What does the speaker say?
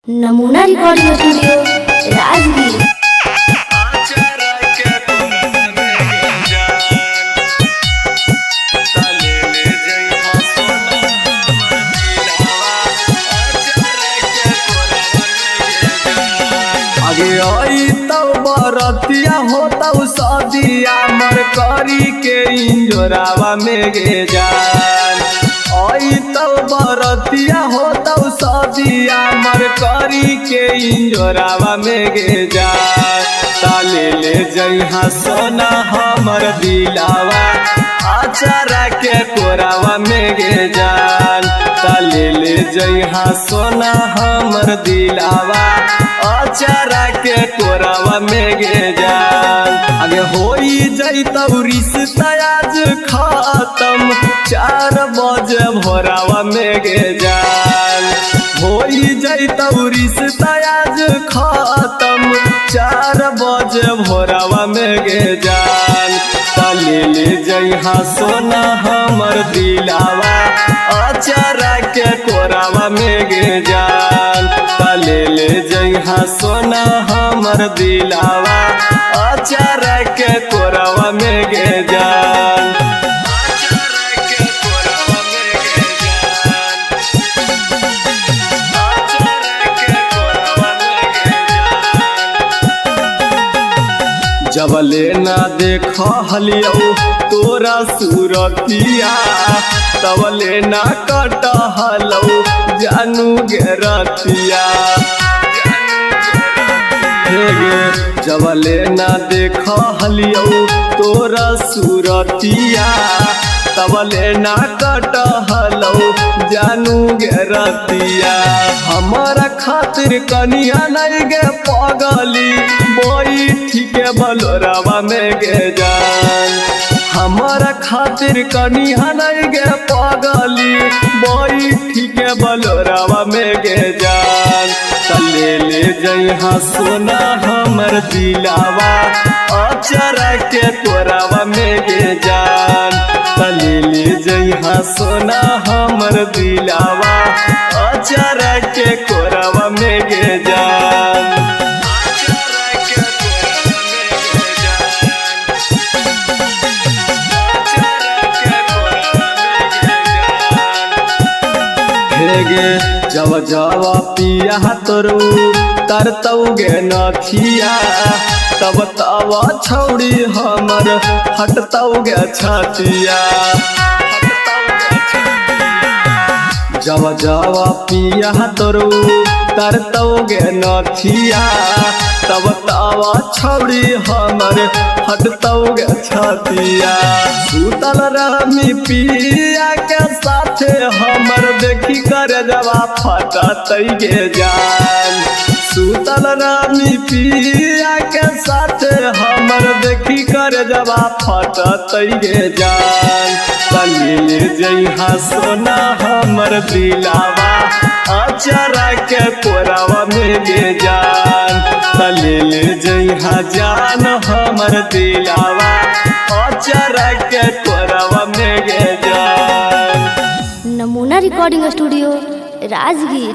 नमूना recording studio Rajgir. आगे आई तब बरतिया होता सदिया मर करी के इंजोरावा में गे जान। आई तब बरतिया होता सदिया मर करी के इंजोरावा में गे जान। ताले ले जइहा सोना हमर दिलावा आचारा के कोरावा में गे जान। ताले ले जइहा सोना हमर दिलावा आचारा के कोरावा में गे जान। आगे होई जइतौ रिश्ता आज खत्म 4 बजे भोरावा में गे जान। होई जइतौ रिश्ता आज खत्म 4 बजे भोरावा में गे जान। ताले ले जइहा सोना हमर दिलावा आचारा के कोरावा में गे जान। ताले ले जइहा सोना हमर दिलावा आचारा के कोरावा में गे जान। जबले ना देख हलियौ तोरा सूरतिया तबले ना कटहलौ जानू गे रतिया। जबले ना देख हलियौ तोरा सूरतिया तबले ना कटहलौ जानू गे रतिया। हमारा खातिर कनिया नहीं गे पगली बैठी के बलोरावा में गे जान। हमारा खातिर कनिया नहीं गे पगली बैठी के बलोरावा में गे जान। तले ले जइहा सोना हमर दिलावा आचारा के कोरावा में गे जान। तले ले जइहा सोना हमर दिलावा आचारा के कोरावा में गे जान। जब जब पिया तोरू तरतौ गे नथिया तब तब छौड़ी हमर हटतौ गे छतिया। जब जब पिया तोरू तरतौ गे नथिया तब तब छौड़ी हमर हटतौ गे छतिया। सुतल रामी पिया के साथे हमर देखी कर जवा फटतै गे जान। सुतल रामी पिया के साथे हमर देखी कर जवा फटतै गे जान। तले ले जइहा सोना हमर दिलावा आचारा के कोरावा में गे जान। तले ले जइहा जान हमर दिलावा आचारा के कोरावा में गे जान। नमूना रिकॉर्डिंग स्टूडियो राजगीर।